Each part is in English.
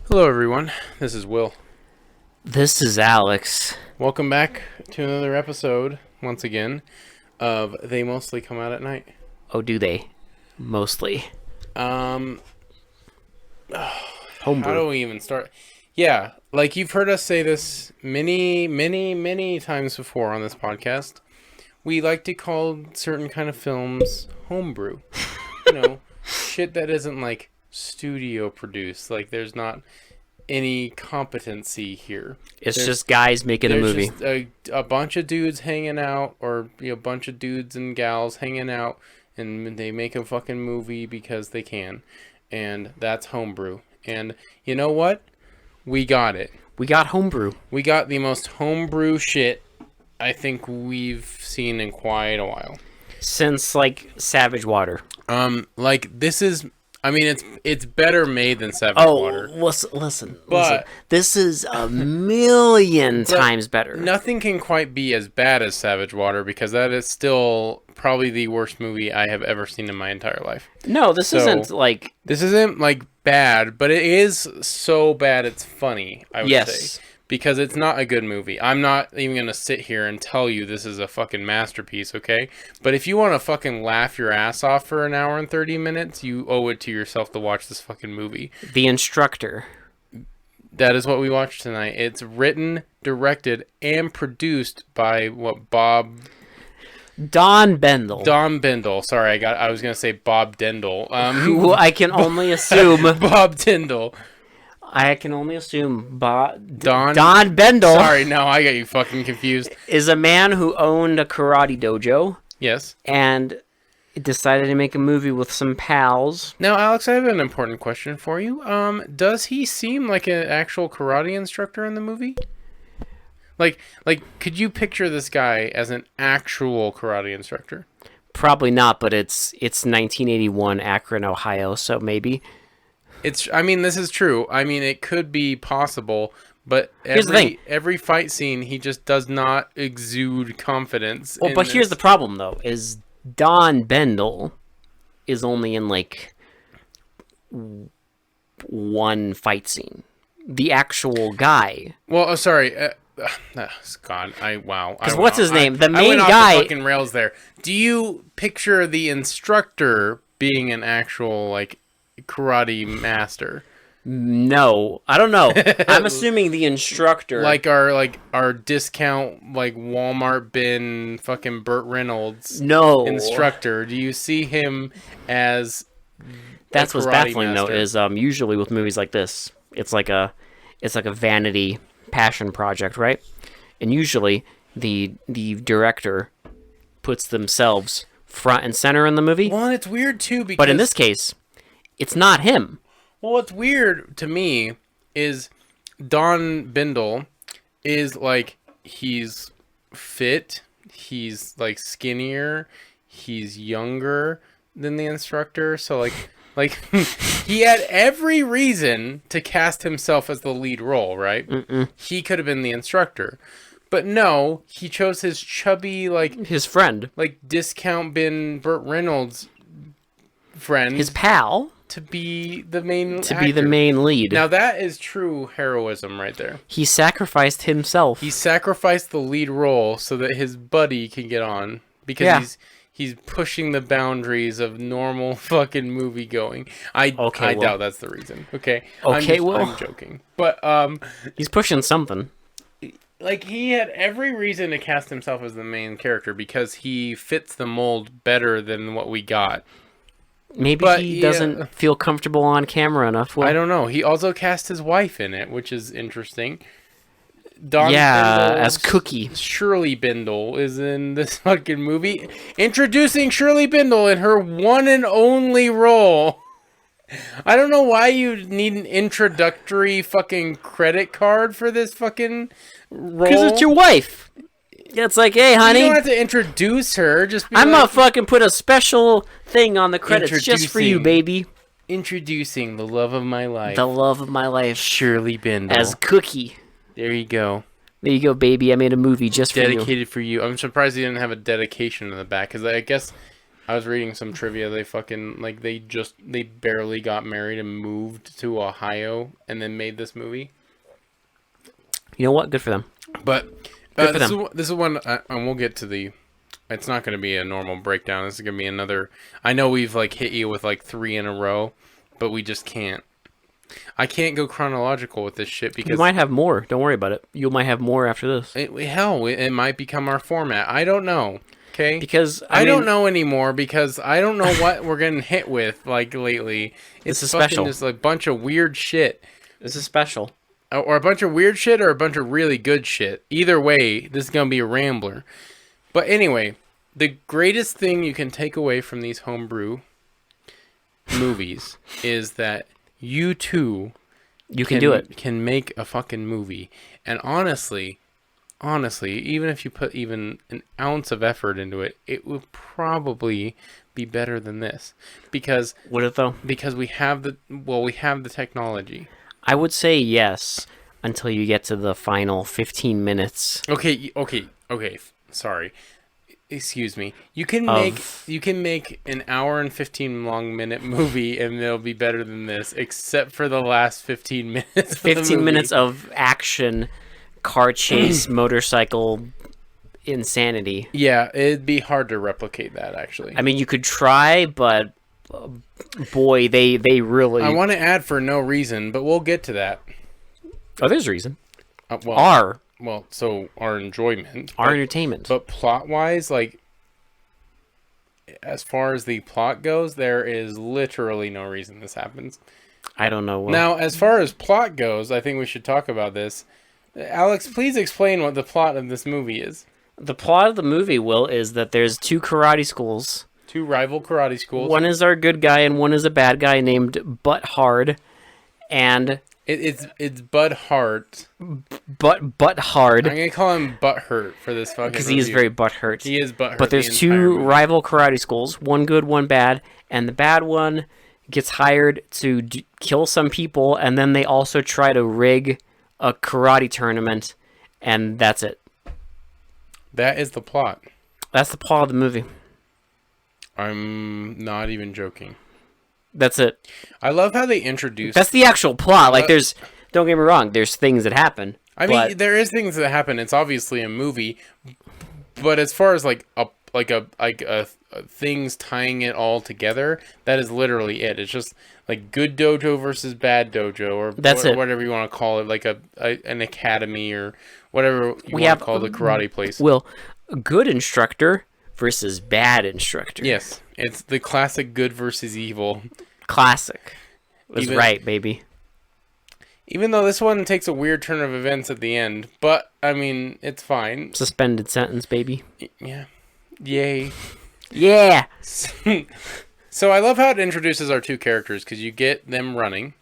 Hello, everyone. This is Will. This is Alex. Welcome back to another episode, once again, of They Mostly Come Out at Night. Oh, do they? Mostly. How Homebrew. do we even start? Yeah, like you've heard us say this many times before on this podcast. We like to call certain kind of films homebrew. Shit that isn't like studio produced. Like there's not any competency here. It's just guys making a movie. Just a bunch of dudes hanging out, or a bunch of dudes and gals hanging out, and they make a fucking movie because they can, and that's homebrew. And you know what? We got it. We got homebrew. We got the most homebrew shit I think we've seen in quite a while. Since, like, Savage Water. This is... I mean, it's better made than Savage Water. Listen. This is a million times better. Nothing can quite be as bad as Savage Water, because that is still probably the worst movie I have ever seen in my entire life. No, this isn't, like... This isn't, like, bad, but it is so bad it's funny, I would say. Because it's not a good movie. I'm not even going to sit here and tell you this is a fucking masterpiece, okay? But if you want to fucking laugh your ass off for an hour and 30 minutes, you owe it to yourself to watch this fucking movie. The Instructor. That is what we watched tonight. It's written, directed, and produced by Don Bendel. Don Bendel. Sorry, I was going to say Bob Dendel. Who I can only assume... Bob Dendel. I can only assume Don Bendel. Sorry, no, I got you fucking confused. Is a man who owned a karate dojo. Yes. And decided to make a movie with some pals. Now, Alex, I have an important question for you. Does he seem like an actual karate instructor in the movie? Like, could you picture this guy as an actual karate instructor? Probably not, but it's 1981 Akron, Ohio, so maybe. I mean, this is true. I mean, it could be possible, but here's the thing. Every fight scene, he just does not exude confidence. Well, but here's the problem, though, is Don Bendel is only in, like, one fight scene. The actual guy. Well, sorry. God, wow. Because what's his name? The main I went guy. Off the fucking rails there. Do you picture the instructor being an actual, like, karate master? No, I don't know. I'm assuming the instructor, like our discount, like Walmart bin fucking Burt Reynolds instructor. Do you see him as that's what's baffling master? Though is usually with movies like this, it's like a vanity passion project, right? And usually the director puts themselves front and center in the movie. Well, and it's weird too because but in this case, it's not him. Well, what's weird to me is Don Bendel is like, he's fit, he's like skinnier, he's younger than the instructor. So like he had every reason to cast himself as the lead role, right? He could have been the instructor. But no, he chose his chubby, like, his friend, like discount bin Burt Reynolds friend, his pal, to be the main be the main lead. Now that is true heroism right there. He sacrificed himself. He sacrificed the lead role so that his buddy can get on, because he's pushing the boundaries of normal fucking movie going. I doubt that's the reason. Okay, I'm joking. But he's pushing something. Like, he had every reason to cast himself as the main character because he fits the mold better than what we got. Maybe he doesn't feel comfortable on camera enough. I don't know. He also cast his wife in it, which is interesting. As Cookie. Shirley Bendel is in this fucking movie. Introducing Shirley Bendel in her one and only role. I don't know why you need an introductory fucking credit card for this fucking role. Because it's your wife. It's like, hey, honey. You don't have to introduce her. Just I'm gonna fucking put a special thing on the credits just for you, baby. Introducing the love of my life. The love of my life. Shirley Bendel. As Cookie. There you go. There you go, baby. I made a movie just for you. Dedicated for you. I'm surprised he didn't have a dedication in the back, because I guess I was reading some trivia. They fucking like they barely got married and moved to Ohio and then made this movie. You know what? Good for them. But Good for this them. this is one, and we'll get to the. It's not going to be a normal breakdown. This is going to be another. I know we've like hit you with like 3 in a row, but we just can't. I can't go chronological with this shit because You might have more. Don't worry about it. You might have more after this. it might become our format. I don't know. Okay, Because I don't know anymore because I don't know what we're getting hit with like lately. It's This is fucking special. just a bunch of weird shit. This is special. Or a bunch of weird shit or a bunch of really good shit. Either way, this is going to be a rambler. But anyway, the greatest thing you can take away from these homebrew movies is that you too You can do it. can make a fucking movie. And honestly, even if you put even an ounce of effort into it, it would probably be better than this. Because Would it though? we have the technology. I would say yes until you get to the final 15 minutes. Okay. Sorry. Excuse me. You can Of- make an hour and 15 long minute movie and it'll be better than this, except for the last 15 minutes. Of the 15 movie. minutes of action, car chase, motorcycle insanity. Yeah, it'd be hard to replicate that actually. I mean, you could try, but boy, they really. I want to add for no reason, but we'll get to that. Oh, there's a reason. Well, so our enjoyment, Our entertainment. but plot-wise, like as far as the plot goes, there is literally no reason this happens. I don't know. Now, as far as plot goes, I think we should talk about this. Alex, please explain what the plot of this movie is. The plot of the movie, Will, is that there's 2 karate schools. 2 rival karate schools. One is our good guy and one is a bad guy named Butt Hard. And It's Bud Hart. Butt Hard, I'm gonna call him Butt Hurt for this fucking. because he is review. very butt hurt. He is Butt Hurt. But there's the entire 2 movie. rival karate schools, one good, one bad, and the bad one gets hired to kill some people, and then they also try to rig a karate tournament, and that's it. That is the plot. That's the plot of the movie. I'm not even joking. That's it. I love how they introduce. That's the actual plot. Like, don't get me wrong, there's things that happen. I mean, there is things that happen. It's obviously a movie, but as far as like things tying it all together, that is literally it. It's just like good dojo versus bad dojo, or That's it. whatever you want to call it, like an academy or whatever you We want have to call the karate place. Will, good instructor versus bad instructor. Yes, it's the classic good versus evil. Classic. Was Even- right, baby. Even though this one takes a weird turn of events at the end, but I mean, it's fine. Suspended sentence, baby. Yeah, yay. Yeah. So I love how it introduces our 2 characters because you get them running.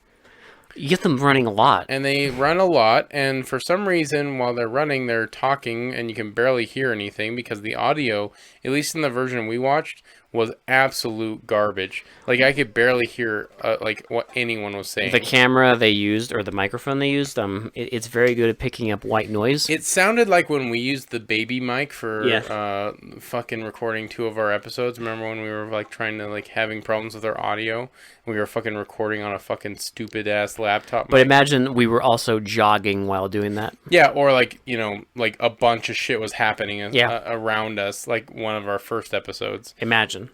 You get them running a lot. And they run a lot, and for some reason, while they're running, they're talking, and you can barely hear anything because the audio, at least in the version we watched, was absolute garbage. Like, I could barely hear, like, what anyone was saying. The camera they used, or the microphone they used, it's very good at picking up white noise. It sounded like when we used the baby mic for Yeah. fucking recording 2 of our episodes. Remember when we were, like, trying to, like, having problems with our audio? We were fucking recording on a fucking stupid-ass laptop But mic. imagine we were also jogging while doing that. Yeah, or like, you know, like a bunch of shit was happening Yeah. around us, like one of our first episodes. Imagine.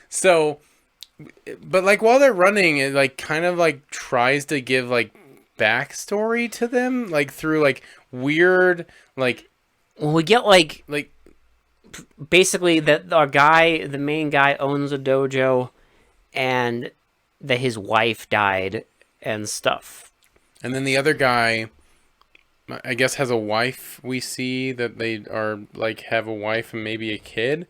So, but like while they're running, it like kind of like tries to give like backstory to them, like through like weird, like Well, we get like like basically that our guy, the main guy, owns a dojo, and that his wife died and stuff. and then the other guy, I guess, has a wife. We see that they are like have a wife and maybe a kid.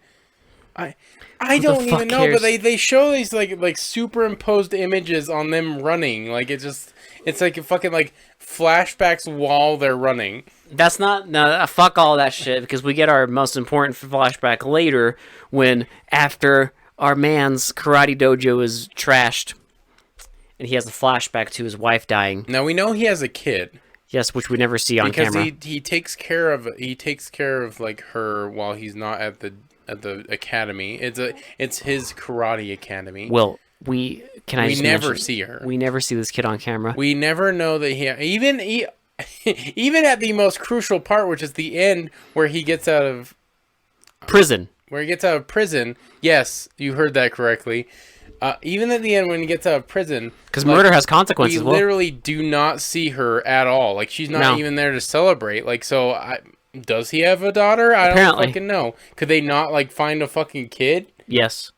I Who the don't fuck even know, cares? but they show these like superimposed images on them running. Like it's like a fucking like flashbacks while they're running. That's not no. Fuck all that shit, because we get our most important flashback later when after our man's karate dojo is trashed, and he has a flashback to his wife dying. Now we know he has a kid Yes, which we never see on because camera. he takes care of like her while he's not at the the academy. It's his karate academy. Well, we never mention, see her. We never see this kid on camera. We never know that even at the most crucial part, which is the end where he gets out of prison. Yes, you heard that correctly. Even at the end when he gets out of prison, because murder has consequences. We literally do not see her at all. Like, she's not even there to celebrate. Like, so does he have a daughter? I don't fucking know. Could they not like find a fucking kid? Yes.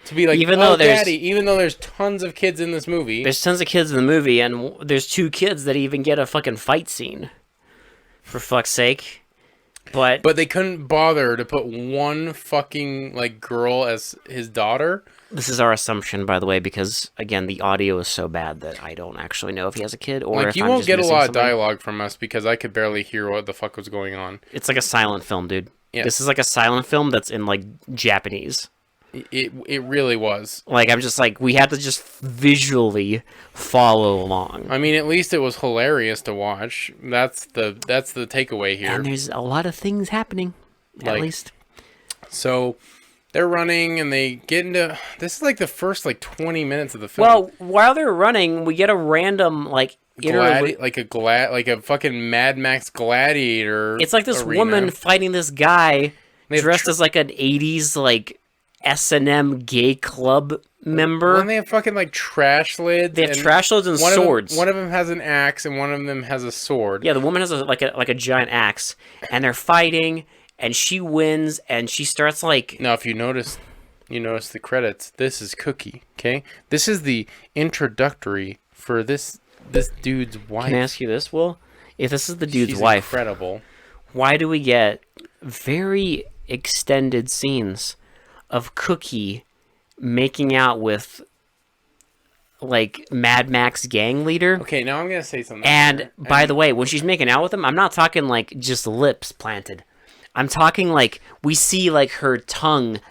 To be like, even though there's tons of kids in this movie. There's tons of kids in the movie, and there's 2 kids that even get a fucking fight scene. For fuck's sake. But they couldn't bother to put one fucking like girl as his daughter. This is our assumption, by the way, because again, the audio is so bad that I don't actually know if he has a kid or like, if you I'm won't just get a missing lot something. of dialogue from us because I could barely hear what the fuck was going on. It's like a silent film, dude. Yeah. This is like a silent film that's in like Japanese. It really was. Like, I'm just like, we had to just visually follow along. I mean, at least it was hilarious to watch. That's the takeaway here. And there's a lot of things happening, at least. So they're running and they get into, this is like the first like 20 minutes of the film. Well, while they're running, we get a random like like a fucking Mad Max gladiator. It's like this arena. woman fighting this guy dressed as like an 80s like S&M gay club member. And they have fucking like trash lids. They have trash lids and swords. One of them has an axe and one of them has a sword. Yeah, the woman has like a giant axe, and they're fighting, and she wins, and she starts like. Now, if you notice the credits. This is Cookie. Okay, this is the introductory for this dude's wife. Can I ask you this, Will? If this is the dude's She's wife, incredible. Why do we get very extended scenes of Cookie making out with like Mad Max gang leader? Okay, now I'm gonna say something. And by the way, when she's making out with him, I'm not talking like just lips planted. I'm talking like we see like her tongue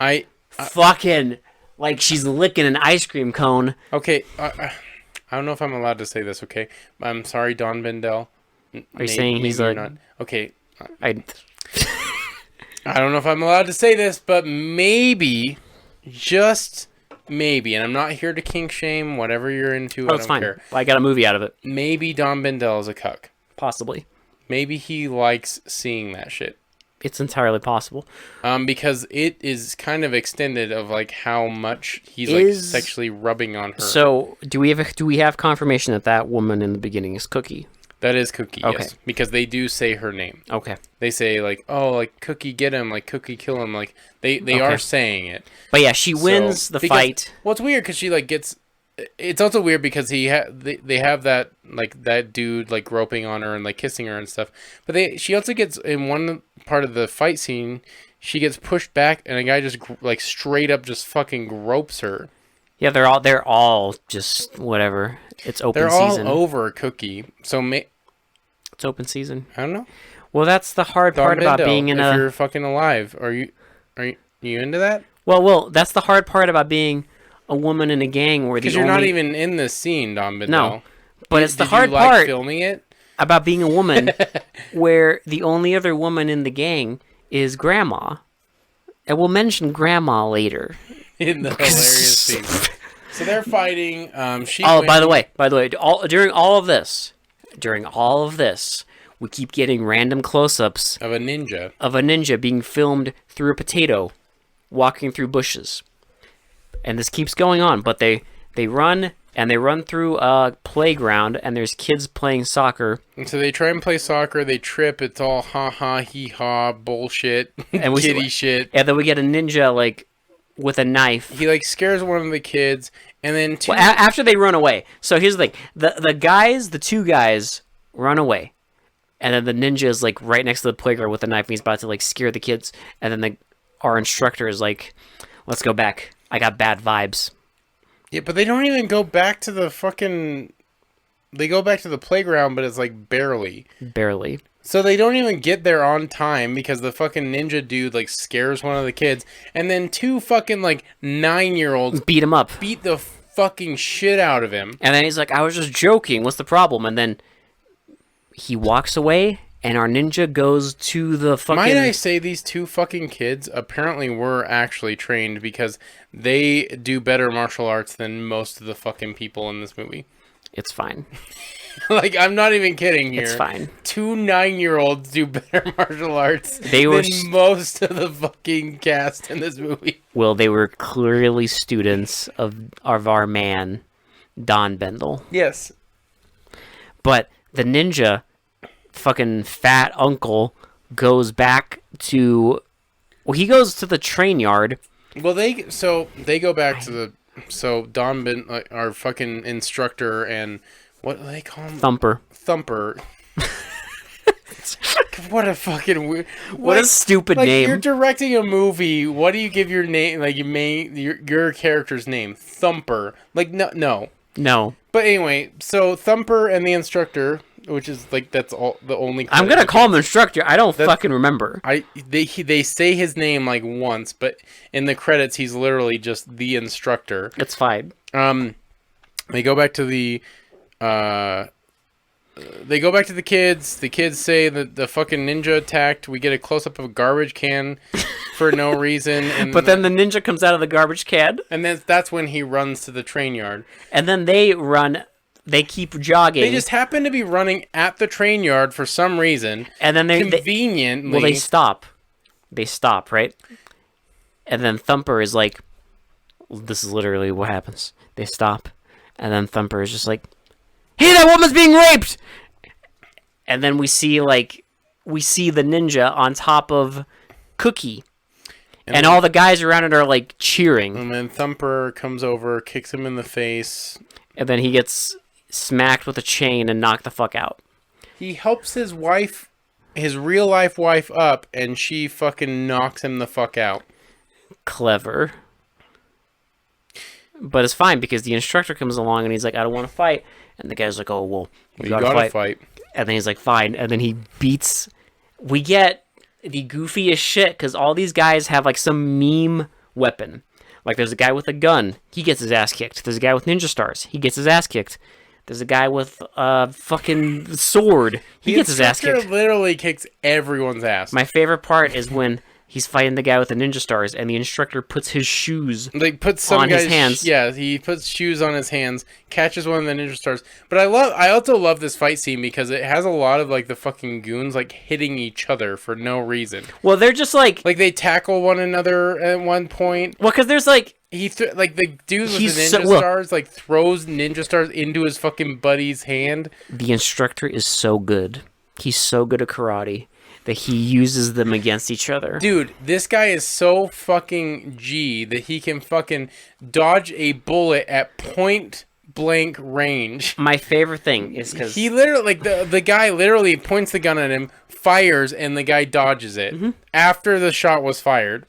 fucking like she's licking an ice cream cone. Okay, I don't know if I'm allowed to say this. Okay, I'm sorry, Don Bendel. Are you saying he's like not? Okay, I don't know if I'm allowed to say this, but maybe, just maybe, and I'm not here to kink shame, whatever you're into, I don't care. I got a movie out of it. Maybe Don Bendel is a cuck. Possibly. Maybe he likes seeing that shit. It's entirely possible. Because it is kind of extended of like how much he's like sexually rubbing on her. So, do we have confirmation that woman in the beginning is Cookie? That is Cookie, okay. Yes. Because they do say her name. Okay. They say, like, oh, like, Cookie, get him. Like, Cookie, kill him. Like, they are saying it. But yeah, she wins the fight. Well, it's weird because she, like, gets... It's also weird because they have that, like, that dude, like, groping on her and, like, kissing her and stuff. But she also gets, in one part of the fight scene, she gets pushed back and a guy just, like, straight up just fucking gropes her. Yeah, they're all just whatever. It's open season. They're all over Cookie. So it's open season. I don't know. Well, that's the hard part about being in if you're fucking alive, are you into that? Well, that's the hard part about being a woman in a gang where because you're not even in the scene, Don Bendel. No, but it's the hard part filming it about being a woman where the only other woman in the gang is Grandma, and we'll mention Grandma later. In the hilarious scene. So they're fighting. By the way, during all of this, we keep getting random close-ups of a ninja being filmed through a potato, walking through bushes, and this keeps going on. But they run through a playground, and there's kids playing soccer. And so they try and play soccer. They trip. It's all ha ha hee ha bullshit and kitty shit. And then we get a ninja like. With a knife. He, like, scares one of the kids, and then after they run away. So here's the thing. The two guys run away. And then the ninja is, like, right next to the playground with a knife, and he's about to, like, scare the kids. And then our instructor is like, let's go back. I got bad vibes. Yeah, but they don't even go back to the fucking... They go back to the playground, but it's, like, barely. Barely. So they don't even get there on time because the fucking ninja dude, like, scares one of the kids. And then 2 fucking, like, 9-year-olds... Beat him up. Beat the fucking shit out of him. And then he's like, I was just joking. What's the problem? And then he walks away, and our ninja goes to the fucking... Might I say these two fucking kids apparently were actually trained because they do better martial arts than most of the fucking people in this movie. It's fine. Like, I'm not even kidding here. It's fine. 2 9-year-olds do better martial arts They were than most of the fucking cast in this movie. Well, they were clearly students of our man, Don Bendel. Yes. But the ninja, fucking fat uncle, goes back to... Well, he goes to the train yard. Well, they go back to the... So, our fucking instructor and... What do they call him? Thumper. What a fucking weird... What a stupid like, name. You're directing a movie. What do you give your name... Like, your character's name? Thumper. Like, no. No. But anyway, so Thumper and the instructor, which is, like, that's all the only... I'm gonna call him instructor. I don't fucking remember. They say his name, like, once, but in the credits, he's literally just the instructor. It's fine. They go back to the... They go back to the kids. The kids say that the fucking ninja attacked. We get a close-up of a garbage can for no reason. And But then the ninja comes out of the garbage can. And then that's when he runs to the train yard. And then they run... They keep jogging. They just happen to be running at the train yard for some reason. And then conveniently... Well, they stop. They stop, right? And then Thumper is like... This is literally what happens. They stop. And then Thumper is just like... Hey, that woman's being raped! And then we see the ninja on top of Cookie. And all the guys around it are, like, cheering. And then Thumper comes over, kicks him in the face. And then he gets smacked with a chain and knocked the fuck out. He helps his wife, his real-life wife, up, and she fucking knocks him the fuck out. Clever. But it's fine, because the instructor comes along and he's like, I don't want to fight. And the guy's like, oh, well, you gotta fight. And then he's like, fine. And then he beats... We get the goofiest shit, because all these guys have, like, some meme weapon. Like, there's a guy with a gun. He gets his ass kicked. There's a guy with ninja stars. He gets his ass kicked. There's a guy with a fucking sword. He gets his ass kicked. The instructor literally kicks everyone's ass. My favorite part is when... He's fighting the guy with the ninja stars, and the instructor puts his shoes on his hands. Yeah, he puts shoes on his hands, catches one of the ninja stars. But I also love this fight scene because it has a lot of, like, the fucking goons, like, hitting each other for no reason. Well, they're just like they tackle one another at one point. Well, because there's like the dude with the ninja stars like throws ninja stars into his fucking buddy's hand. The instructor is so good. He's so good at karate that he uses them against each other. Dude, this guy is so fucking G that he can fucking dodge a bullet at point blank range. My favorite thing is because he literally, like, the guy literally points the gun at him, fires, and the guy dodges it after the shot was fired.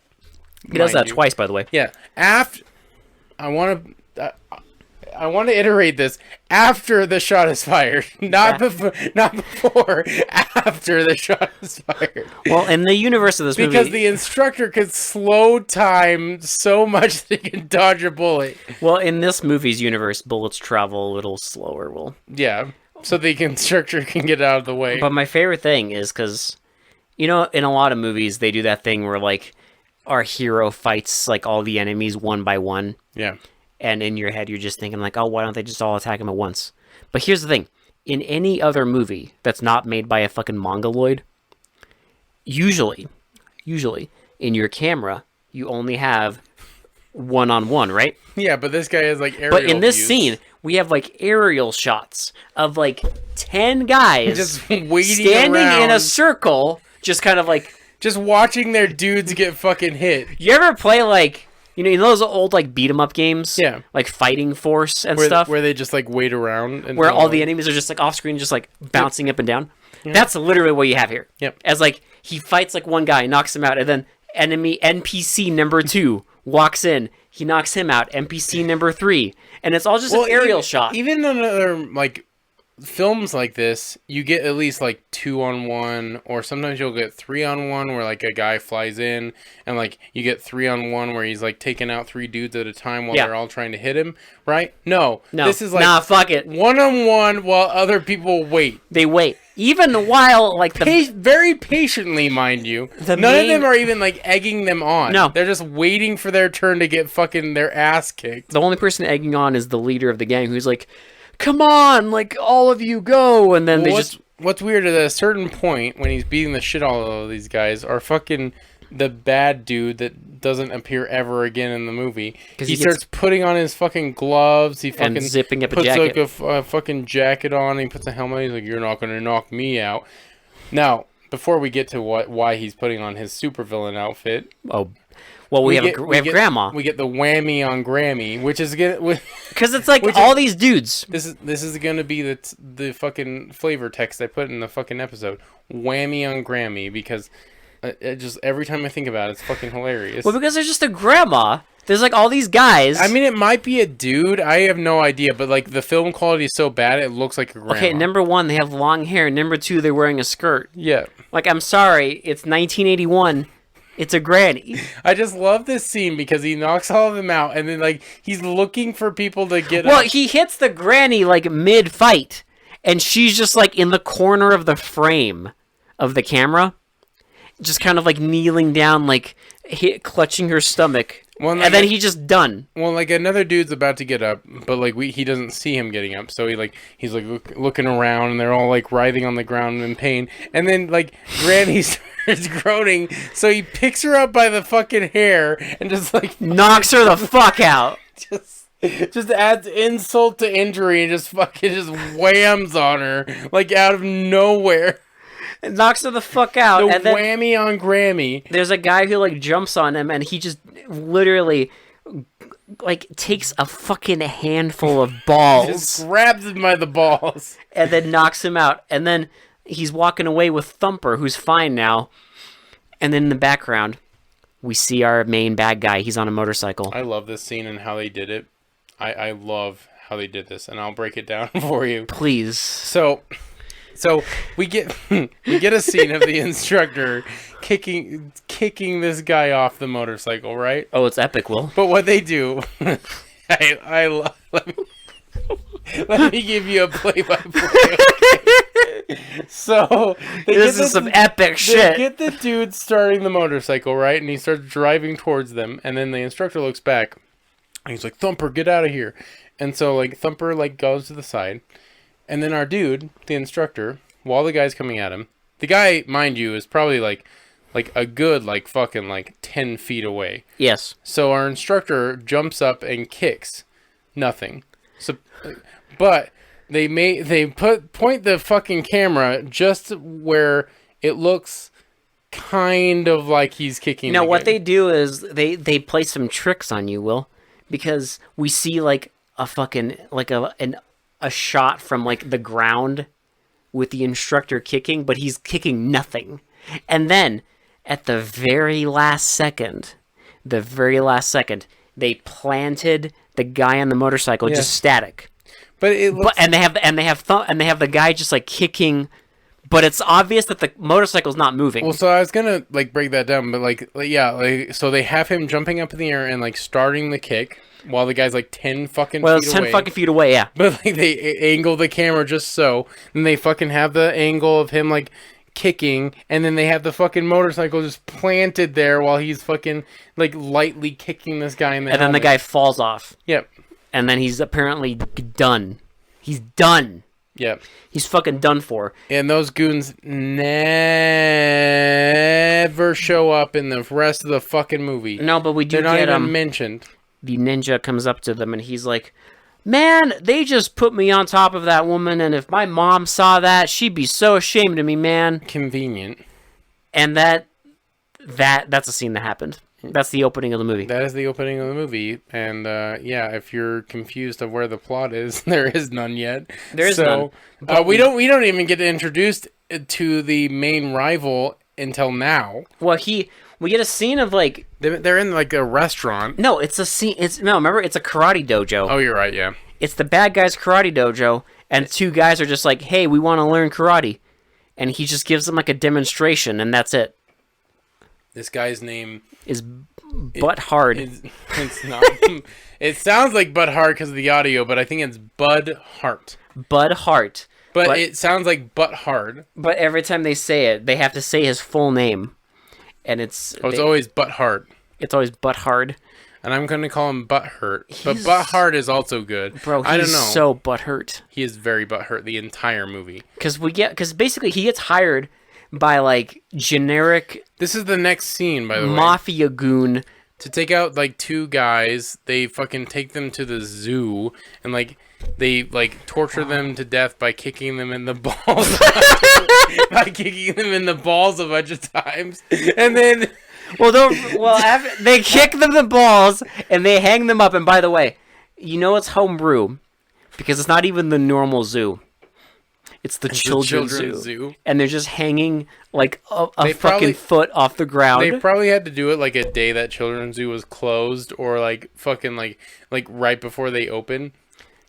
He does that twice, by the way. Yeah. I want to iterate this. After the shot is fired, not before. After the shot is fired. Well, in the universe of this movie, because the instructor could slow time so much that he can dodge a bullet. Well, in this movie's universe, bullets travel a little slower. Well, yeah, so the instructor can get out of the way. But my favorite thing is because, in a lot of movies they do that thing where like our hero fights like all the enemies one by one. Yeah. And in your head, you're just thinking like, oh, why don't they just all attack him at once? But here's the thing. In any other movie that's not made by a fucking mongoloid, usually, in your camera, you only have one-on-one, right? Yeah, but this guy has, like, aerial But in this views. scene, we have, like, aerial shots of, like, 10 guys just waiting standing around, in a circle, just kind of, like... just watching their dudes get fucking hit. You ever play, like... You know those old, like, beat-em-up games? Yeah. Like Fighting Force and stuff? Where they just, like, wait around. And where all the enemies are just, like, off-screen, just, like, bouncing up and down? Yeah. That's literally what you have here. Yep. As, like, he fights, like, one guy, knocks him out, and then NPC number 2 walks in. He knocks him out. NPC number 3. And it's all just an aerial shot. Even in other, like, films like this, you get at least, like, 2-on-1, or sometimes you'll get 3-on-1 where, like, a guy flies in, and, like, you get 3-on-1 where he's, like, taking out 3 dudes at a time while they're all trying to hit him, right? No. This is, like, fuck it. 1-on-1 while other people wait. They wait. Even while like very patiently, mind you. None of them are even like egging them on. No, they're just waiting for their turn to get fucking their ass kicked. The only person egging on is the leader of the gang, who's like, "Come on, like all of you go!" And then What's weird is at a certain point when he's beating the shit out of all of these guys, are fucking the bad dude that doesn't appear ever again in the movie. He starts putting on his fucking gloves. He fucking zipping up puts a jacket. like a fucking jacket on. And he puts a helmet. He's like, "You're not gonna knock me out." Now, before we get to why he's putting on his supervillain outfit, we have Grandma. We get the whammy on Grammy, which is because it's like all these dudes. This is gonna be the fucking flavor text I put in the fucking episode. Whammy on Grammy, because it just every time I think about it, it's fucking hilarious. Well, because there's just a grandma. There's like all these guys. I mean, it might be a dude. I have no idea, but like the film quality is so bad, it looks like a grandma. Okay, number one, they have long hair. Number two, they're wearing a skirt. Yeah. Like, I'm sorry, it's 1981. It's a granny. I just love this scene because he knocks all of them out, and then like he's looking for people to get. Well, he hits the granny like mid-fight, and she's just like in the corner of the frame of the camera, just kind of like kneeling down, like clutching her stomach. Well, and then he's just done. Well, like another dude's about to get up, but like he doesn't see him getting up, so he's looking around, and they're all like writhing on the ground in pain. And then like Granny starts groaning, so he picks her up by the fucking hair and just like knocks her the fuck out. Just adds insult to injury and just fucking just whams on her like out of nowhere. It knocks her the fuck out. And then whammy on Grammy. There's a guy who like jumps on him, and he just literally like takes a fucking handful of balls, just grabs him by the balls, and then knocks him out. And then he's walking away with Thumper, who's fine now. And then in the background, we see our main bad guy. He's on a motorcycle. I love this scene and how they did it. I love how they did this, and I'll break it down for you, please. So we get a scene of the instructor kicking this guy off the motorcycle, right? Oh, it's epic, Will. But what they do, I love. Let me give you a play-by-play. Okay? So this is some epic shit. They get the dude starting the motorcycle, right, and he starts driving towards them, and then the instructor looks back, and he's like, "Thumper, get out of here!" And so like Thumper like goes to the side. And then our dude, the instructor, while the guy's coming at him, the guy, mind you, is probably like a good like fucking like 10 feet away. Yes. So our instructor jumps up and kicks. Nothing. So, but they point the fucking camera just where it looks kind of like he's kicking. Now what they do is they play some tricks on you, Will, because we see like a fucking like a shot from like the ground with the instructor kicking, but he's kicking nothing. And then at the very last second, they planted the guy on the motorcycle just static. But it looks... and they have the guy just like kicking, but it's obvious that the motorcycle's not moving. Well, so I was gonna like break that down, but so they have him jumping up in the air and like starting the kick. While the guy's like 10 fucking feet away. Well, it's 10 fucking feet away, yeah. But like they angle the camera just so. Then they fucking have the angle of him like kicking. And then they have the fucking motorcycle just planted there while he's fucking like lightly kicking this guy in the helmet. And then the guy falls off. Yep. And then he's apparently done. He's done. Yep. He's fucking done for. And those goons never show up in the rest of the fucking movie. No, but we do They're not even mentioned. The ninja comes up to them and he's like, "Man, they just put me on top of that woman, and if my mom saw that, she'd be so ashamed of me, man." Convenient. And that's a scene that happened. That's the opening of the movie. That is the opening of the movie. And yeah, if you're confused of where the plot is, there is none yet. There is none. We don't even get introduced to the main rival until now. Well, we get a scene of like they're in like a restaurant. No, it's a scene. Remember, it's a karate dojo. Oh, you're right. Yeah, it's the bad guy's karate dojo, and two guys are just like, "Hey, we want to learn karate," and he just gives them like a demonstration, and that's it. This guy's name is Butt Hard. It's not. It sounds like Butt Hard because of the audio, but I think it's Bud Hart. Bud Hart. But it sounds like butt hard. But every time they say it, they have to say his full name, and it's Always butt hard. It's always butt hard. And I'm going to call him butt hurt. But butt hard is also good. Bro, I don't know. He's so butt hurt. He is very butt hurt the entire movie. Because basically he gets hired by like generic. This is the next scene, by the way. Mafia goon. To take out like two guys, they fucking take them to the zoo and like they like torture them to death by kicking them in the balls. By kicking them in the balls a bunch of times, and then after they kick them in the balls and they hang them up. And by the way, you know it's homebrew because it's not even the normal zoo. It's the children's zoo. And they're just hanging like a fucking foot off the ground. They probably had to do it like a day that children's zoo was closed or like fucking like right before they open.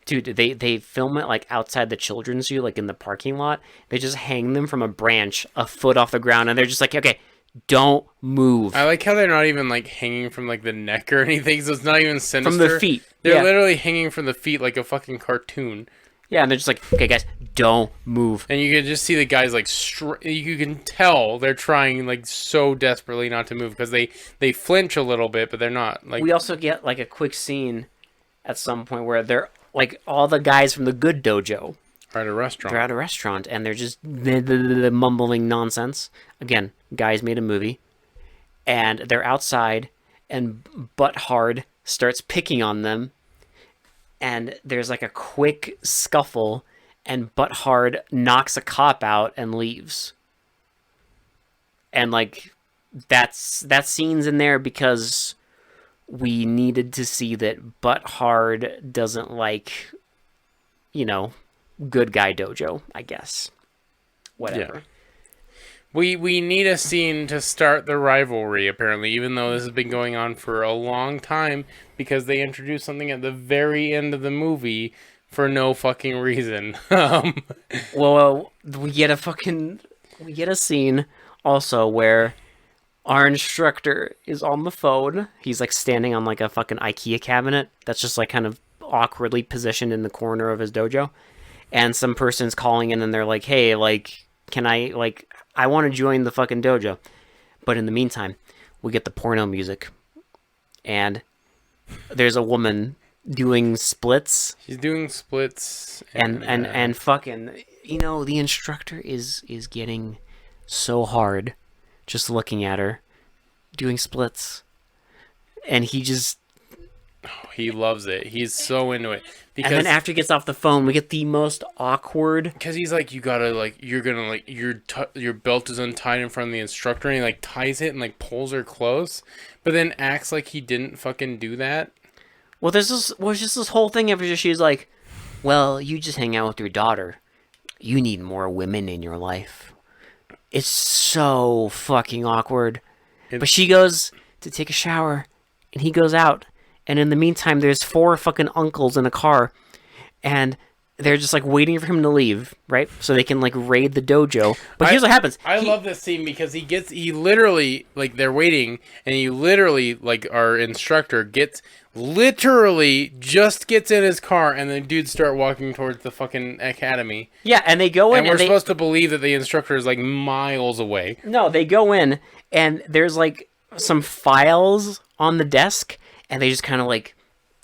Dude, they film it like outside the children's zoo, like in the parking lot. They just hang them from a branch a foot off the ground and they're just like, okay, don't move. I like how they're not even like hanging from like the neck or anything, so it's not even sinister. From the feet. They're literally hanging from the feet like a fucking cartoon. Yeah, and they're just like, okay, guys, don't move. And you can just see the guys like, you can tell they're trying like so desperately not to move because they flinch a little bit, but they're not. Like we also get like a quick scene at some point where they're like all the guys from the good dojo are at a restaurant. They're at a restaurant and they're just mumbling nonsense. Again, guys made a movie, and they're outside, and Butthard starts picking on them. And there's like a quick scuffle, and Butthard knocks a cop out and leaves. And like that scene's in there because we needed to see that Butthard doesn't like, good guy dojo, I guess. Whatever. Yeah. We need a scene to start the rivalry, apparently, even though this has been going on for a long time, because they introduced something at the very end of the movie for no fucking reason. Well, we get a scene also where our instructor is on the phone. He's like standing on like a fucking IKEA cabinet that's just like kind of awkwardly positioned in the corner of his dojo. And some person's calling in and they're like, hey, like, can I want to join the fucking dojo. But in the meantime, we get the porno music. And there's a woman doing splits. She's doing splits. And fucking, the instructor is getting so hard just looking at her doing splits. And he just... he loves it. He's so into it. Because, and then after he gets off the phone, we get the most awkward... Because he's like, you gotta, like, you're gonna, like, your belt is untied in front of the instructor, and he, like, ties it and, like, pulls her close, but then acts like he didn't fucking do that. Well, there's just this whole thing of she's like, well, you just hang out with your daughter. You need more women in your life. It's so fucking awkward. But she goes to take a shower, and he goes out. And in the meantime, there's 4 fucking uncles in a car, and they're just like waiting for him to leave, right? So they can like raid the dojo. But here's what happens. I love this scene because he literally, like, they're waiting, and he literally, like, our instructor gets in his car, and the dudes start walking towards the fucking academy. Yeah, and they go in, and we're supposed to believe that the instructor is like miles away. No, they go in, and there's like some files on the desk. And they just kind of, like,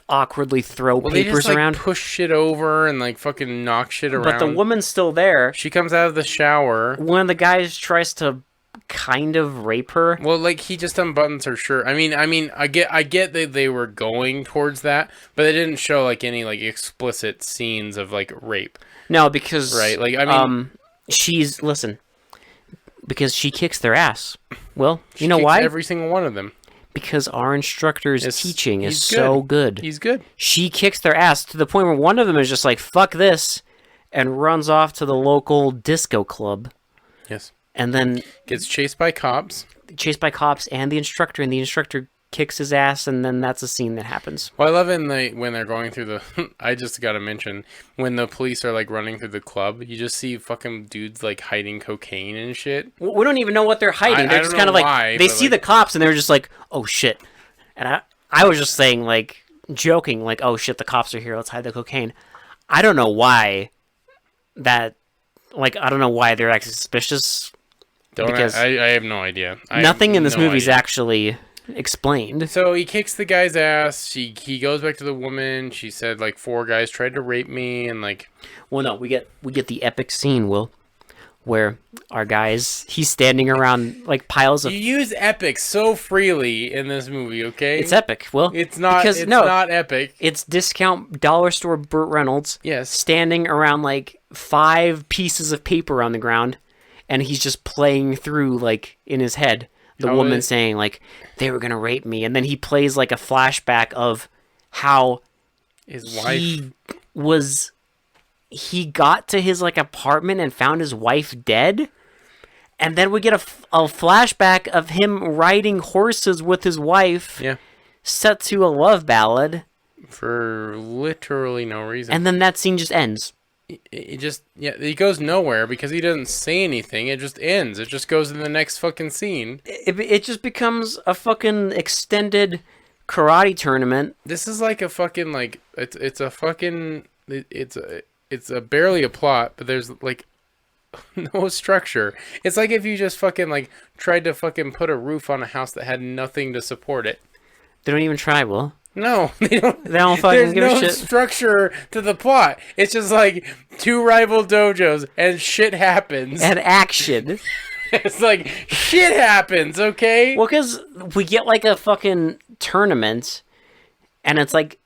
awkwardly throw papers they just, like, around. Push shit over and, like, fucking knock shit around. But the woman's still there. She comes out of the shower. One of the guys tries to kind of rape her. Well, like, he just unbuttons her shirt. I mean, I get that they were going towards that, but they didn't show, like, any, like, explicit scenes of, like, rape. No, because... Right, like, I mean... Listen. Because she kicks their ass. Well, you know why? Every single one of them. Because our instructor's teaching is so good. He's good. She kicks their ass to the point where one of them is just like, fuck this, and runs off to the local disco club. Yes. And then... gets chased by cops. And the instructor kicks his ass, and then that's a scene that happens. Well, I love it when they're going through the... I just gotta mention, when the police are, like, running through the club, you just see fucking dudes, like, hiding cocaine and shit. We don't even know what they're hiding. They're just kind of like... They see the cops, and they're just like, oh, shit. And I was just saying, like, joking, like, oh, shit, the cops are here. Let's hide the cocaine. I don't know why that like, I don't know why they're actually suspicious. Because I have no idea. Nothing in this movie is idea. actually explained. So he kicks the guy's ass. He goes back to the woman. She said like 4 guys tried to rape me and like. Well, no, we get the epic scene, Will, where our guys, he's standing around like piles of. You use epic so freely in this movie, okay? It's epic, Will. It's not. Because, It's not epic. It's discount dollar store Burt Reynolds. Yes. Standing around like 5 pieces of paper on the ground, and he's just playing through like in his head the woman saying like they were gonna rape me, and then he plays like a flashback of how his wife he got to his like apartment and found his wife dead, and then we get a flashback of him riding horses with his wife. Yeah. Set to a love ballad for literally no reason. And then that scene just ends. It goes nowhere because he doesn't say anything. It just ends. It just goes to the next fucking scene. It just becomes a fucking extended karate tournament. This is like a fucking like it's a barely a plot, but there's like no structure. It's like if you just fucking like tried to fucking put a roof on a house that had nothing to support it. They don't even try, Will. No, they don't. They don't fucking give a shit. There's no structure to the plot. It's just like 2 rival dojos and shit happens. And action. It's like shit happens, okay? Well, because we get like a fucking tournament, and it's like,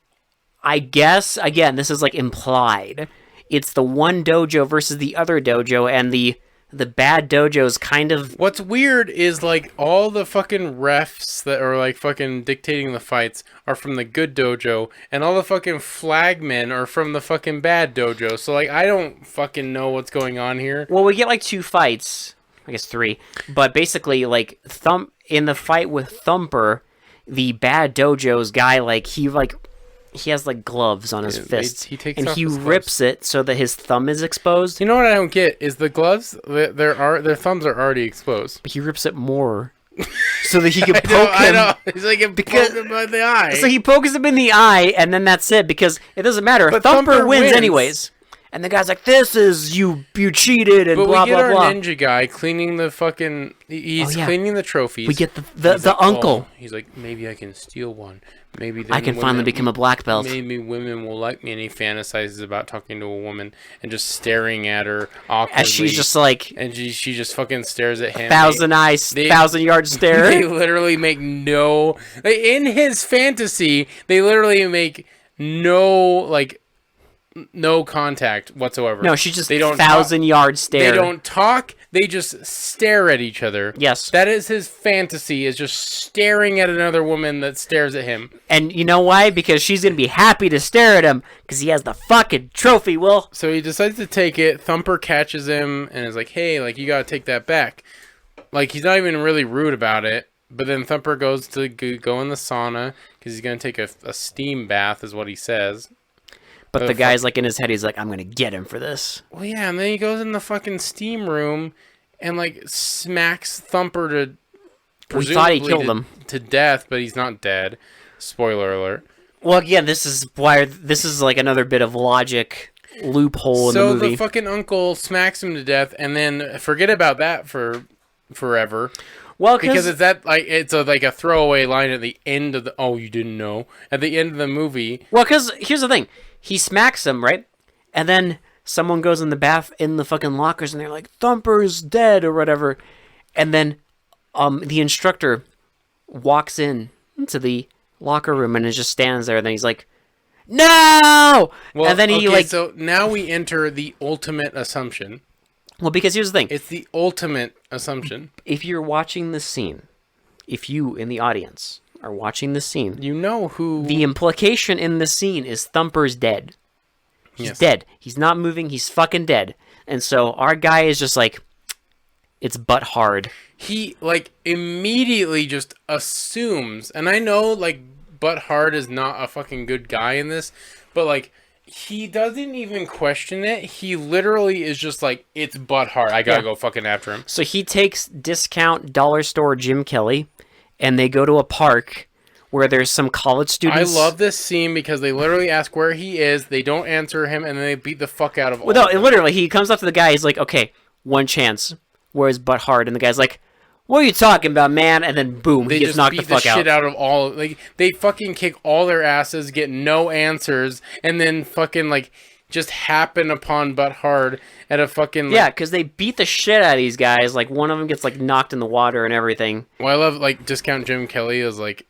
I guess, again, this is like implied. It's the one dojo versus the other dojo, and the bad dojo's kind of... What's weird is, like, all the fucking refs that are, like, fucking dictating the fights are from the good dojo, and all the fucking flagmen are from the fucking bad dojo. So, like, I don't fucking know what's going on here. Well, we get, like, 2 fights. I guess 3. But basically, like, in the fight with Thumper, the bad dojo's guy, like, he has like gloves on his fists, and he rips it so that his thumb is exposed. You know what I don't get is the gloves. Their thumbs are already exposed. But he rips it more so that he can poke him. I know. He's like poke him in the eye. So he pokes him in the eye, and then that's it because it doesn't matter. But Thumper wins anyways. And the guy's like, "This is you cheated," and blah blah blah. But we get our ninja guy cleaning the fucking. He's cleaning the trophies. We get the uncle. He's like, maybe I can steal one. Maybe then I can finally become a black belt. Maybe women will like me. And he fantasizes about talking to a woman and just staring at her awkwardly. And she's just like, and she just fucking stares at him. 1,000-yard stare. They literally make in his fantasy. They literally make no contact whatsoever. No, she just 1,000-yard stare. They don't talk. They just stare at each other. Yes. That is his fantasy, is just staring at another woman that stares at him. And you know why? Because she's going to be happy to stare at him because he has the fucking trophy, Will. So he decides to take it. Thumper catches him and is like, hey, like, you got to take that back. Like, he's not even really rude about it. But then Thumper goes to go in the sauna because he's going to take a steam bath is what he says. But the guy's like in his head, he's like, I'm going to get him for this. Well, yeah, and then he goes in the fucking steam room and, like, smacks Thumper to... We thought he killed him. To death, but he's not dead. Spoiler alert. Well, again, this is like another bit of logic loophole in the movie. So the fucking uncle smacks him to death, and then forget about that for forever. Well, because it's like a throwaway line at the end of the... Oh, you didn't know? At the end of the movie. Well, because here's the thing. He smacks him, right? And then someone goes in the bath in the fucking lockers and they're like, Thumper's dead or whatever. And then the instructor walks into the locker room and it just stands there. And then he's like, no! Well, and then he so now we enter the ultimate assumption. Well, because here's the thing. It's the ultimate assumption. If you're watching this scene, if you in the audience are watching this scene, you know who... The implication in the scene is Thumper's dead. He's dead. He's not moving. He's fucking dead. And so our guy is just like, it's butt hard. He, like, immediately just assumes, and I know, like, butt hard is not a fucking good guy in this, but, like, he doesn't even question it. He literally is just like, it's butt hard. I gotta go fucking after him. So he takes discount dollar store Jim Kelly, and they go to a park where there's some college I students. love this scene because they literally ask where he is, they don't answer him, and then they beat the fuck out of all Well, no, of them. literally, he comes up to the guy. He's like, "Okay, one chance. Where's Butt Hard?" And the guy's like, "What are you talking about, man?" And then boom, They he gets just knocked beat the fuck shit out. out of all. Like they fucking kick all their asses, get no answers, and then fucking like just happen upon Butt Hard at a fucking like, Yeah, because they beat the shit out of these guys. Like one of them gets like knocked in the water and everything. Well, I love like Discount Jim Kelly is like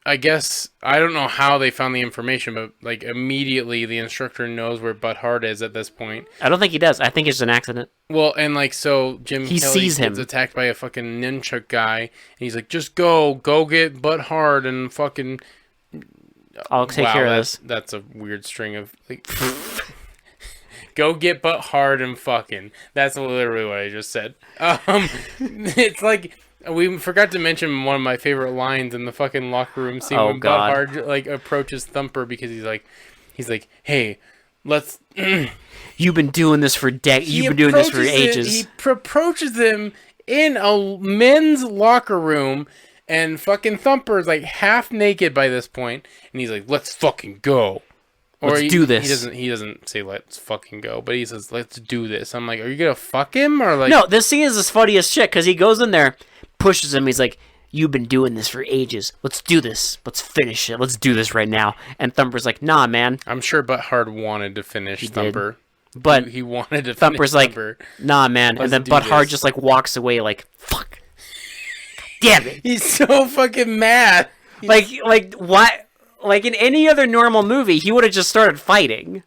I guess I don't know how they found the information, but like immediately the instructor knows where Butt Hard is at this point. I don't think he does. I think it's an accident. Well, and like so Jim He Kelly sees him. gets attacked by a fucking nunchuck guy, and he's like, "Just go get Butt Hard and fucking." I'll take care of this. That's a weird string of like. Go get Butt Hard and fucking. That's literally what I just said. It's like we forgot to mention one of my favorite lines in the fucking locker room scene when God. Butt Hard like approaches Thumper because he's like, "Hey, let's." You've been doing this for You've been doing this for ages. He approaches him in a men's locker room, and fucking Thumper's like half naked by this point, and he's like, "Let's fucking go." Let's do this. He doesn't say let's fucking go, but he says let's do this. I'm like, are you gonna fuck him or like? No, this scene is as funny as shit because he goes in there, pushes him. He's like, "You've been doing this for ages. Let's do this. Let's finish it. Let's do this right now." And Thumper's like, "Nah, man." I'm sure Butt Hard wanted to finish Thumper, But he wanted to. Thumper's finish like, Thumper. "Nah, man." Let's And then do Butt Hard this. just like walks away like, "Fuck, damn it!" He's so fucking mad. Like what? Like in any other normal movie, he would have just started fighting.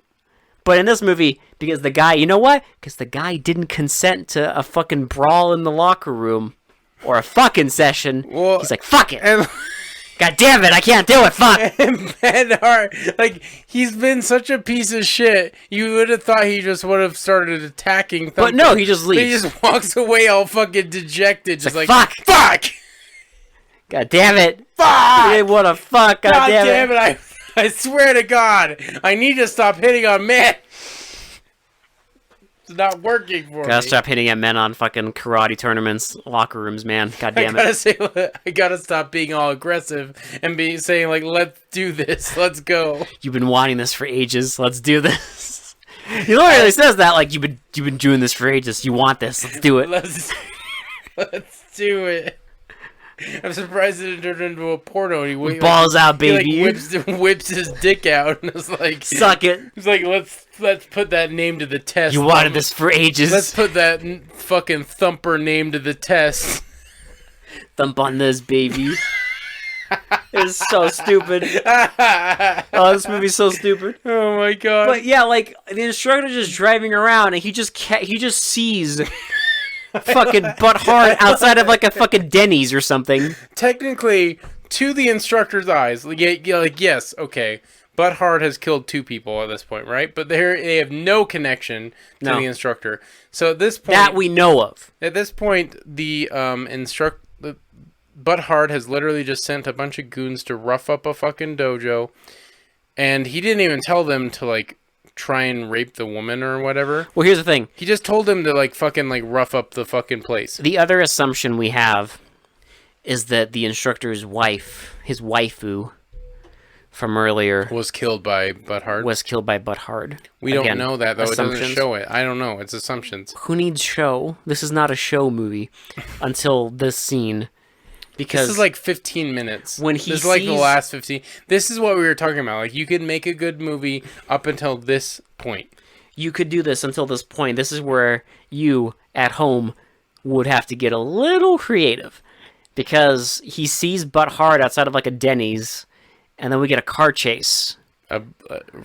But in this movie, because the guy, you know what? Because the guy didn't consent to a fucking brawl in the locker room or a fucking session. Well, he's like, "Fuck it. And, God damn it, I can't do it. Fuck." and Bret Hart, like he's been such a piece of shit. You would have thought he just would have started attacking. Thumper. But no, he just leaves. He just walks away all fucking dejected, just like "Fuck. fuck. God damn it. Fuck! Hey, what a fuck. God, God damn it. I swear to God, I need to stop hitting on men. It's not working for me. Gotta stop hitting at men on fucking karate tournaments, locker rooms, man. God damn it. I gotta stop being all aggressive and saying like, let's do this, let's go. You've been wanting this for ages. Let's do this. He literally says that like you've been doing this for ages. You want this. Let's do it. Let's do it. I'm surprised it turned into a porno. And he Balls out, he, baby. whips his dick out and it's like, Suck it. He's like, let's put that name to the test. You wanted this for ages. Let's put that fucking Thumper name to the test. Thump on this, baby. It's so stupid. Oh, this movie's so stupid. Oh my God. But yeah, like the instructor just driving around and he just sees fucking Butt Hard outside of like a fucking Denny's or something. Technically, to the instructor's eyes, like yes, okay, Butt Hard has killed 2 people at this point, right? But they have no connection to No. the instructor. So at this point, That we know of. At this point, the Butt Hard has literally just sent a bunch of goons to rough up a fucking dojo, and he didn't even tell them to like try and rape the woman or whatever. Well, here's the thing. He just told them to like fucking like rough up the fucking place. The other assumption we have is that the instructor's wife, his waifu from earlier, Was killed by Butt Hard. was killed by Butt Hard. We don't Again, know that though. It doesn't assumptions. show it. I don't know. It's assumptions. Who needs show? This is not a show movie until this scene. Because This is like 15 minutes. When he this is like the sees- last 15. This is what we were talking about. Like you could make a good movie up until this point. you could do this until this point. This is where you, at home, would have to get a little creative. Because he sees Butt Hard outside of like a Denny's, and then we get a car chase. A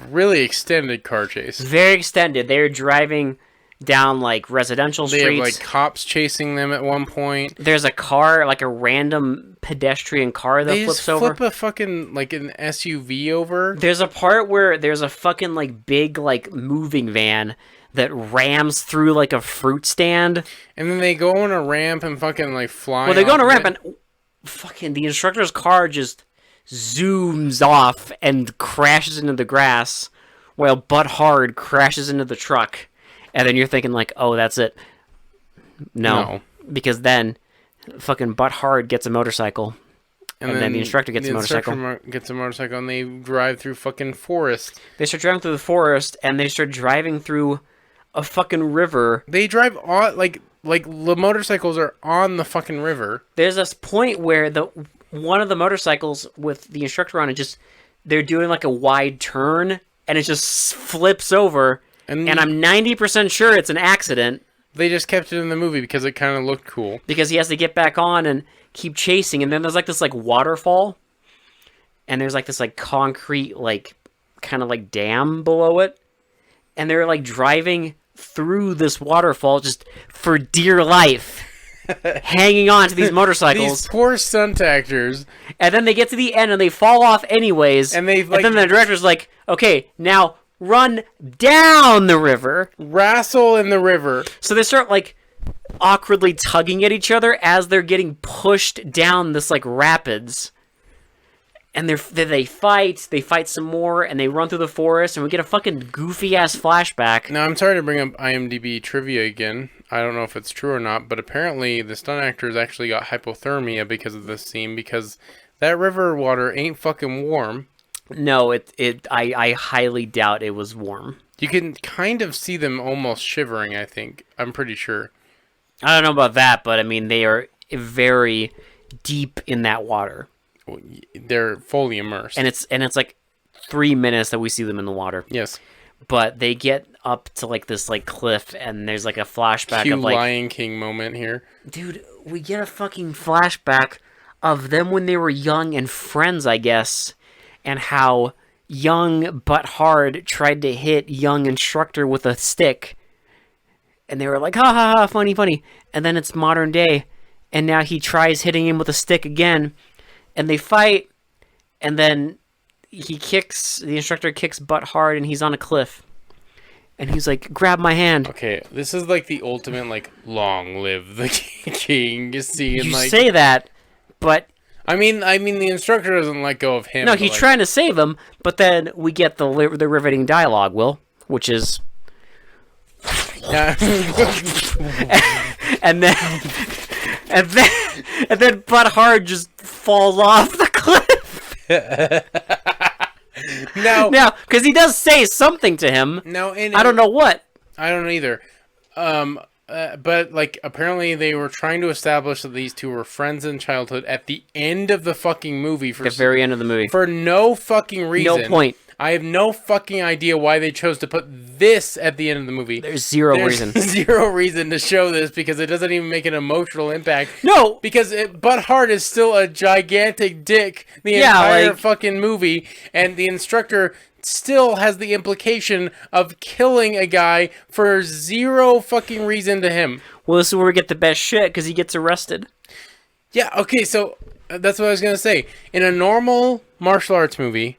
really extended car chase. Very extended. They're driving down like residential They streets. have like cops chasing them at one point. There's a car, like a random pedestrian car that They flips just over. flip a fucking like an SUV over. There's a part where there's a fucking like big like moving van that rams through like a fruit stand. And then they go on a ramp and fucking like fly. Well, they go on a off ramp it. and fucking the instructor's car just zooms off and crashes into the grass while Butt Hard crashes into the truck. And then you're thinking like, oh, that's it. No. Because then fucking Butt Hard gets a motorcycle And then the instructor gets a motorcycle. Gets a motorcycle, and they drive through fucking forest. They start driving through the forest, and they start driving through a fucking river. They drive on like the motorcycles are on the fucking river. There's this point where one of the motorcycles with the instructor on it they're doing like a wide turn, and it just flips over. And I'm 90% sure it's an accident. They just kept it in the movie because it kind of looked cool. Because he has to get back on and keep chasing, and then there's like this like waterfall, and there's like this like concrete like kind of like dam below it, and they're like driving through this waterfall just for dear life, hanging on to these motorcycles. These poor stunt actors. And then they get to the end and they fall off anyways. And then the director's like, okay, now run down the river. Wrestle in the river. So they start like awkwardly tugging at each other as they're getting pushed down this like rapids. And they fight some more, and they run through the forest, and we get a fucking goofy-ass flashback. Now, I'm sorry to bring up IMDb trivia again. I don't know if it's true or not, but apparently the stunt actors actually got hypothermia because of this scene, because that river water ain't fucking warm. No, I highly doubt it was warm. You can kind of see them almost shivering, I think. I'm pretty sure. I don't know about that, but I mean, they are very deep in that water. They're fully immersed. And it's like 3 minutes that we see them in the water. Yes. But they get up to like this like cliff, and there's like a flashback Cue of like Lion King moment here. Dude, we get a fucking flashback of them when they were young and friends, I guess, and how young but hard tried to hit young instructor with a stick. And they were like, ha ha ha, funny, funny. And then it's modern day, and now he tries hitting him with a stick again. And they fight, and then the instructor kicks butt hard, and he's on a cliff. And he's like, grab my hand. Okay, this is like the ultimate, like, long live the king scene. You like, say that, but... I mean, the instructor doesn't let go of him. No, he's trying to save him, but then we get the riveting dialogue, Will, which is... and then Butt Hard just falls off the cliff. Now, because he does say something to him. No, I don't know what. I don't know either. But like, apparently they were trying to establish that these two were friends in childhood at the end of the fucking movie. The very end of the movie. For no fucking reason. No point. I have no fucking idea why they chose to put this at the end of the movie. There's zero reason. Zero reason to show this, because it doesn't even make an emotional impact. No! Because Butt Hard is still a gigantic dick the entire fucking movie, and the instructor still has the implication of killing a guy for zero fucking reason to him. Well, this is where we get the best shit, because he gets arrested. Yeah, okay, so that's what I was going to say. In a normal martial arts movie...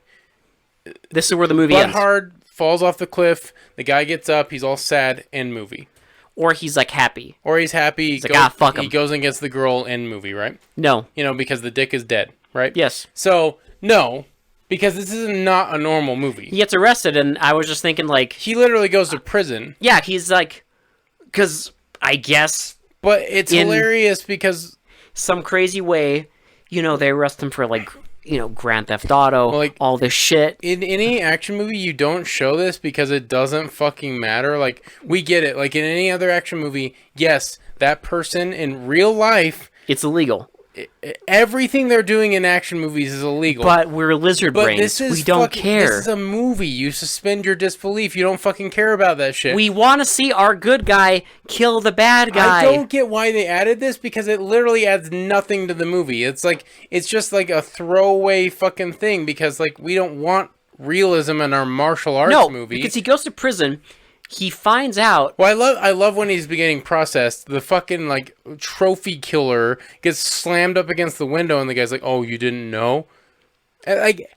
This is where the movie ends. Butt Hard falls off the cliff. The guy gets up. He's all sad. End movie. Or he's like happy. Or he's happy. He's like, fuck him. He goes and gets the girl. End movie, right? No. You know, because the dick is dead, right? Yes. So, no. Because this is not a normal movie. He gets arrested, and I was just thinking, like... He literally goes to prison. Yeah, he's like... Because, I guess... But it's hilarious because... Some crazy way, you know, they arrest him for, like... You know, Grand Theft Auto, like, all this shit. In any action movie, you don't show this because it doesn't fucking matter. Like, we get it. Like, in any other action movie, yes, that person in real life... It's illegal. Everything they're doing in action movies is illegal. But we're lizard brains. We don't care. This is a movie. You suspend your disbelief. You don't fucking care about that shit. We want to see our good guy kill the bad guy. I don't get why they added this, because it literally adds nothing to the movie. It's like, it's just like a throwaway fucking thing, because like, we don't want realism in our martial arts movie. Because he goes to prison. He finds out... Well, I love when he's getting processed. The fucking, like, trophy killer gets slammed up against the window, and the guy's like, oh, you didn't know? And, like...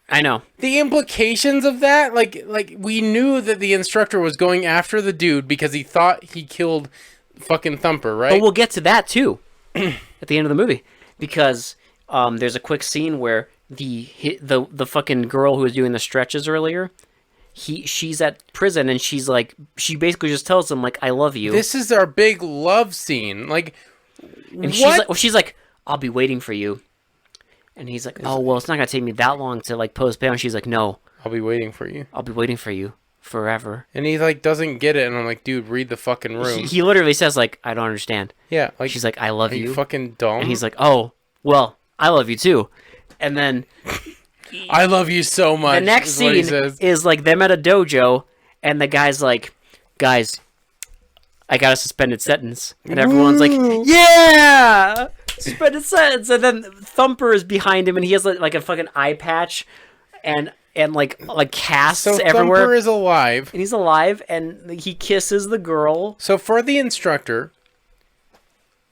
I know. The implications of that, like, we knew that the instructor was going after the dude because he thought he killed fucking Thumper, right? But we'll get to that, too, at the end of the movie. Because there's a quick scene where the fucking girl who was doing the stretches earlier... She's at prison, and she's like, she basically just tells him, like, I love you. This is our big love scene. Like, and what? She's like, I'll be waiting for you. And he's like, oh, well, it's not going to take me that long to, like, post bail. And she's like, no, I'll be waiting for you. I'll be waiting for you forever. And he, like, doesn't get it. And I'm like, dude, read the fucking room. He literally says, like, I don't understand. Yeah. Like, She's like, I love are you. you fucking dumb? And he's like, oh, well, I love you too. And then I love you so much. the next scene is, like, them at a dojo. And the guy's like, guys, I got a suspended sentence. And everyone's like, yeah! Suspended sentence. And then Thumper is behind him, and he has like a fucking eye patch and like casts so everywhere. Thumper is alive. And he's alive, and he kisses the girl. So for the instructor,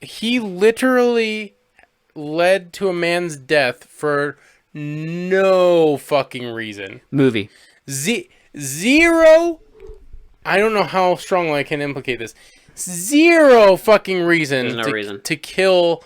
he literally led to a man's death for no fucking reason. Movie. Zero. I don't know how strongly I can implicate this. Zero fucking reason, There's no reason to kill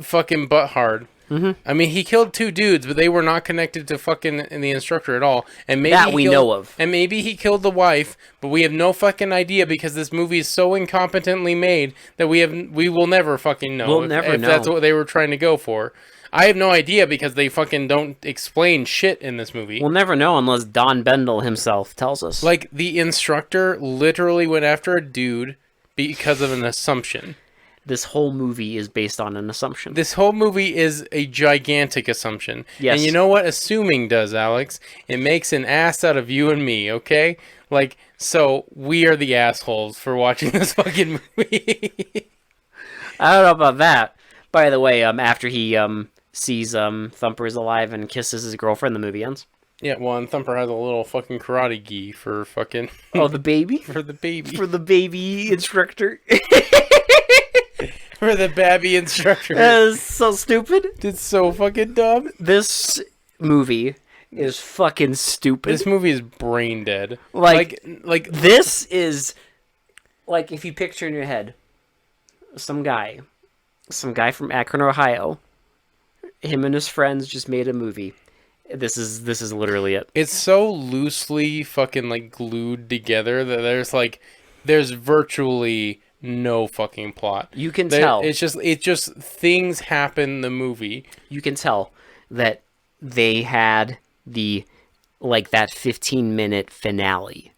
fucking Butthard. Mm-hmm. I mean, he killed 2 dudes, but they were not connected to fucking the instructor at all. And maybe that we know of. And maybe he killed the wife, but we have no fucking idea because this movie is so incompetently made that we will never fucking know. We'll never if know. That's what they were trying to go for. I have no idea because they fucking don't explain shit in this movie. We'll never know unless Don Bendel himself tells us. Like, the instructor literally went after a dude because of an assumption. This whole movie is based on an assumption. This whole movie is a gigantic assumption. Yes. And you know what assuming does, Alex? It makes an ass out of you and me, okay? Like, so we are the assholes for watching this fucking movie. I don't know about that. By the way, after he sees Thumper is alive and kisses his girlfriend, the movie ends. Yeah, well, and Thumper has a little fucking karate gi for fucking... Oh, the baby? For the baby. For the baby instructor. For the babby instructor. That is so stupid. It's so fucking dumb. This movie is fucking stupid. This movie is brain dead. Like This... this is... Like, if you picture in your head, some guy from Akron, Ohio, him and his friends just made a movie. This is literally it. It's so loosely fucking, like, glued together that there's virtually no fucking plot. You can tell. It's just things happen in the movie. You can tell that they had that 15-minute finale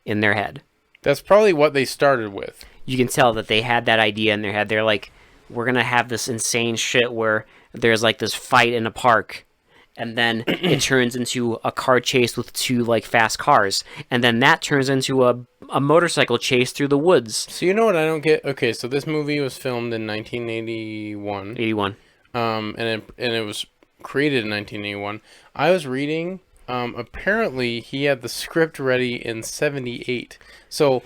in their head. That's probably what they started with. You can tell that they had that idea in their head. They're like, we're going to have this insane shit where there's, like, this fight in a park. And then it turns into a car chase with 2, like, fast cars. And then that turns into a motorcycle chase through the woods. So you know what I don't get? Okay, so this movie was filmed in 1981. 81. And it was created in 1981. I was reading, apparently he had the script ready in 78. So...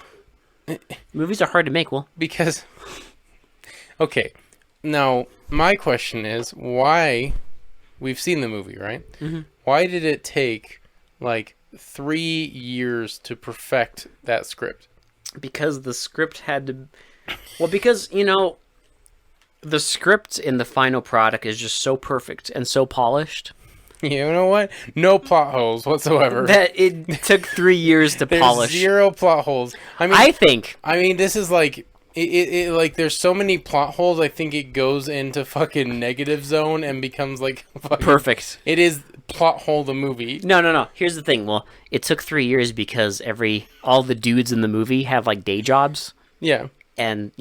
Movies are hard to make, Will. Because... Okay, now, my question is, why... We've seen the movie, right? Mm-hmm. Why did it take, 3 years to perfect that script? Because the script had to... Well, because, the script in the final product is just so perfect and so polished. You know what? No plot holes whatsoever. That it took 3 years to polish. There's 0 plot holes. I think... this is there's so many plot holes, I think it goes into fucking negative zone and becomes fucking, perfect. It is plot hole the movie. No. Here's the thing. Well, it took 3 years because all the dudes in the movie have day jobs. Yeah. And,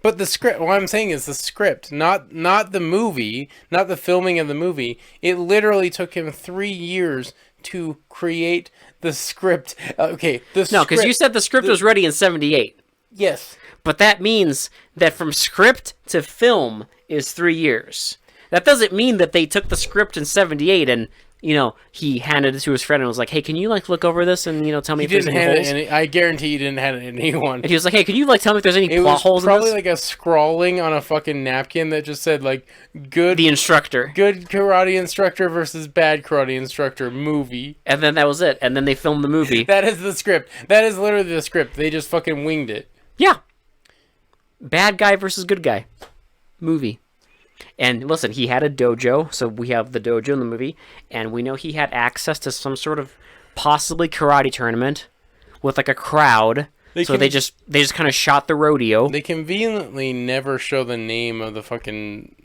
But the script, what I'm saying is the script, not the movie, not the filming of the movie. It literally took him 3 years to create the script. Okay, No, because you said the script was ready in 78. Yes. But that means that from script to film is 3 years. That doesn't mean that they took the script in 78 and, he handed it to his friend and was like, hey, can you, look over this and, tell me if there's any holes? I guarantee you didn't hand it to anyone. And he was like, hey, can you, tell me if there's any plot holes in this? It was probably a scrawling on a fucking napkin that just said, good... The instructor. Good karate instructor versus bad karate instructor movie. And then that was it. And then they filmed the movie. That is the script. That is literally the script. They just fucking winged it. Yeah. Bad guy versus good guy movie. And listen, he had a dojo, so we have the dojo in the movie, and we know he had access to some sort of possibly karate tournament with a crowd. They just kind of shot the rodeo. They conveniently never show the name of the fucking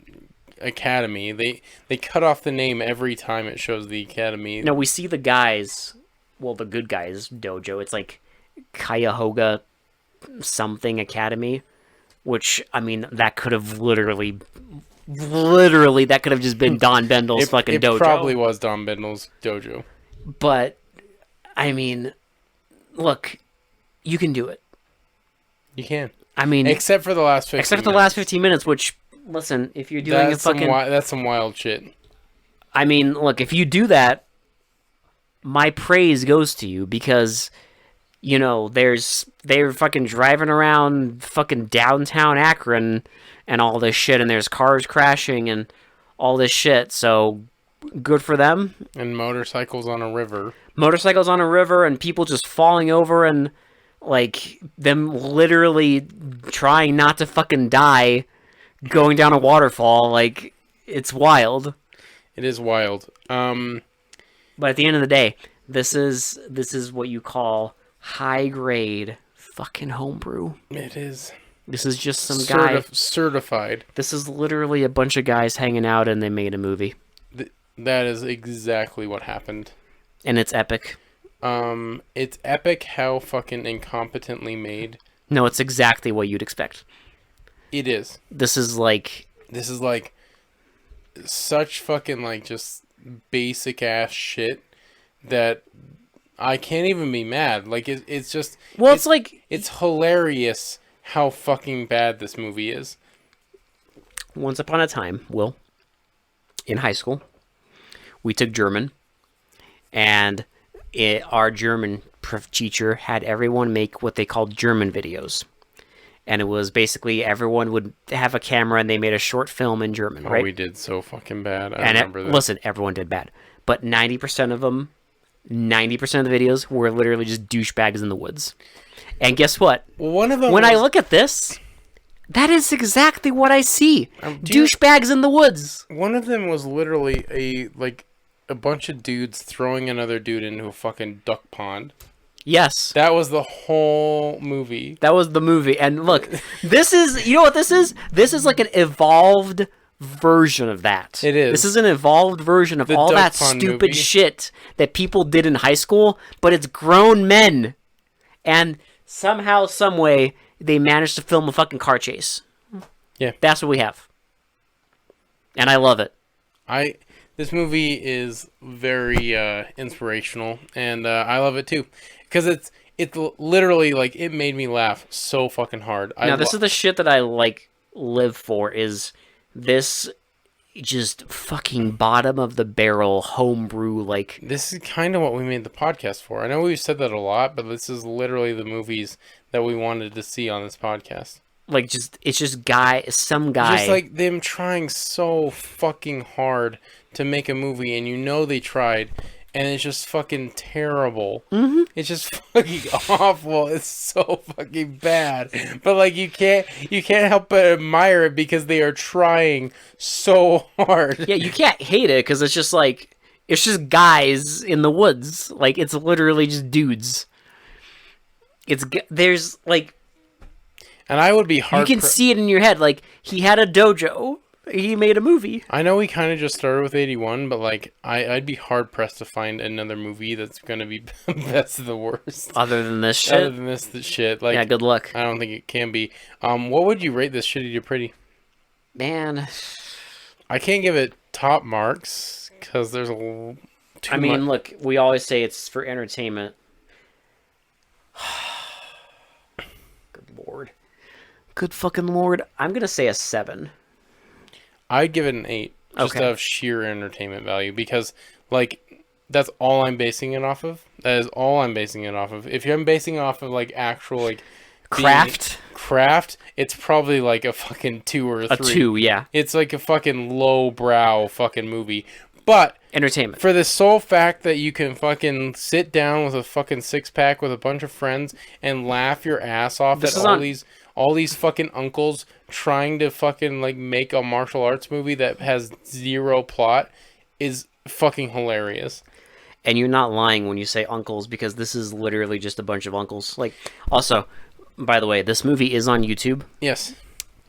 academy. They cut off the name every time it shows the academy. No, we see the guys. Well, the good guys dojo. It's like Cuyahoga something Academy, which I mean that could have literally that could have just been Don Bendel's fucking dojo. It probably was Don Bendel's dojo. But I mean, look, you can do it. You can. I mean, except for the last 15 except for the last 15 minutes, which listen, if you're doing that's some wild shit. I mean, look, if you do that, my praise goes to you because, you know, they're fucking driving around fucking downtown Akron and all this shit, and there's cars crashing and all this shit, so good for them. And motorcycles on a river. Motorcycles on a river and people just falling over and, like, them literally trying not to fucking die going down a waterfall. Like, it's wild. It is wild. But at the end of the day, this is what you call high grade fucking homebrew. It is. This is just some guy certified. This is literally a bunch of guys hanging out and they made a movie. That is exactly what happened. And it's epic. It's epic how fucking incompetently made. No, it's exactly what you'd expect. It is. This is like such fucking like just basic ass shit that I can't even be mad. Like it's just well, it's like it's hilarious how fucking bad this movie is. Once upon a time, Will, in high school, we took German, and our German teacher had everyone make what they called German videos. And it was basically everyone would have a camera and they made a short film in German, right? Oh, we did so fucking bad. I remember that. Listen, everyone did bad. But 90% of them, 90% of the videos were literally just douchebags in the woods. And guess what? One of them when I look at this, that is exactly what I see. Douchebags in the woods. One of them was literally a bunch of dudes throwing another dude into a fucking duck pond. Yes. That was the whole movie. That was the movie. And look, this is, you know what this is? This is like an evolved version of that. It is. This is an evolved version of all that stupid shit that people did in high school, but it's grown men. And somehow, some way, they managed to film a fucking car chase. Yeah. That's what we have. And I love it. This movie is very inspirational, and I love it too. Because it's literally, like, it made me laugh so fucking hard. Now, this is the shit that I, like, live for, is this just fucking bottom of the barrel homebrew, like... This is kind of what we made the podcast for. I know we've said that a lot, but this is literally the movies that we wanted to see on this podcast. Like, it's just some guy... Just, like, them trying so fucking hard to make a movie, and you know they tried... And it's just fucking terrible. Mm-hmm. It's just fucking awful. It's so fucking bad. But like you can't help but admire it because they are trying so hard. Yeah, you can't hate it because it's just like it's just guys in the woods. Like it's literally just dudes. There's like, and I would be hard. You can see it in your head. Like he had a dojo. He made a movie. I know we kind of just started with 81, but like I'd be hard pressed to find another movie that's gonna be best of the worst. Other than this shit. Other than this shit, like yeah, good luck. I don't think it can be. What would you rate this Shitty to Pretty? Man, I can't give it top marks because there's look, we always say it's for entertainment. Good lord, good fucking lord. I'm gonna say a 7. I'd give it an 8, just to have sheer entertainment value, because, like, that's all I'm basing it off of. That is all I'm basing it off of. If I'm basing it off of, like, actual, like... Craft, it's probably, like, a fucking 2 or a 3. A 2, yeah. It's, like, a fucking low-brow fucking movie. But... Entertainment. For the sole fact that you can fucking sit down with a fucking six-pack with a bunch of friends and laugh your ass off at all these fucking uncles trying to fucking like make a martial arts movie that has zero plot is fucking hilarious. And you're not lying when you say uncles, because this is literally just a bunch of uncles. Like, also, by the way, this movie is on YouTube. Yes.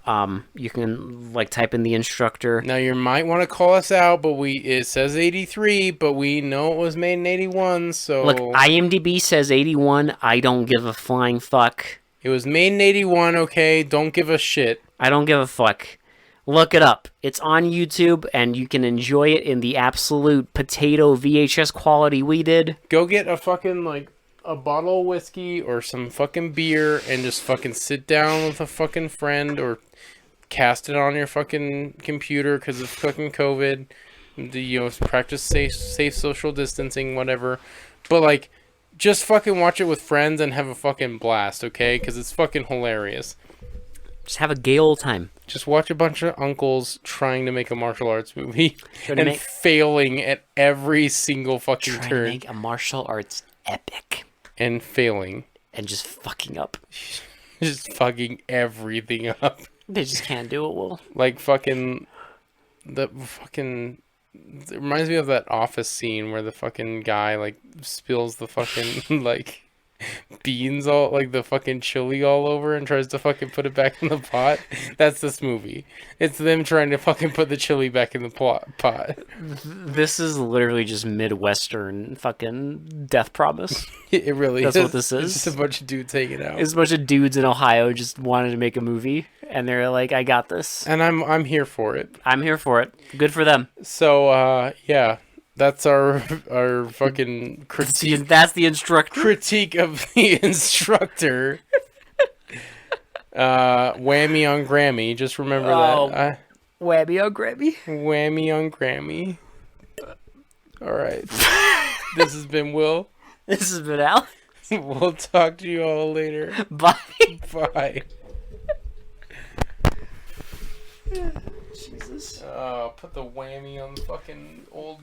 You can like type in the instructor. Now you might want to call us out, but it says 83, but we know it was made in 81, so Look, IMDb says 81. I don't give a flying fuck. it was made in 81, okay? Don't give a shit. I don't give a fuck. Look it up. It's on YouTube, and you can enjoy it in the absolute potato VHS quality we did. Go get a fucking, like, a bottle of whiskey or some fucking beer and just fucking sit down with a fucking friend or cast it on your fucking computer because of fucking COVID. Practice safe social distancing, whatever. But, like, just fucking watch it with friends and have a fucking blast, okay? Because it's fucking hilarious. Just have a gay old time. Just watch a bunch of uncles trying to make a martial arts movie and failing at every single fucking Trying turn. to make a martial arts epic. And failing. And just fucking up. Just fucking everything up. They just can't do it well. Like fucking... It reminds me of that Office scene where the fucking guy, like, spills the fucking, like... beans all like the fucking chili all over and tries to fucking put it back in the pot. That's this movie. It's them trying to fucking put the chili back in the pot. This is literally just Midwestern fucking Death Promise. It really That's is. what this is. It's just a bunch of dudes hanging out. It's a bunch of dudes in Ohio just wanted to make a movie, and they're like, I got this. And I'm here for it. I'm here for it. Good for them. So yeah. That's our fucking critique. That's the instructor. Critique of the instructor. Whammy on Grammy. Just remember that. Whammy on Grammy. Whammy on Grammy. All right. This has been Will. This has been Al. We'll talk to you all later. Bye. Bye. Jesus. Put the whammy on the fucking old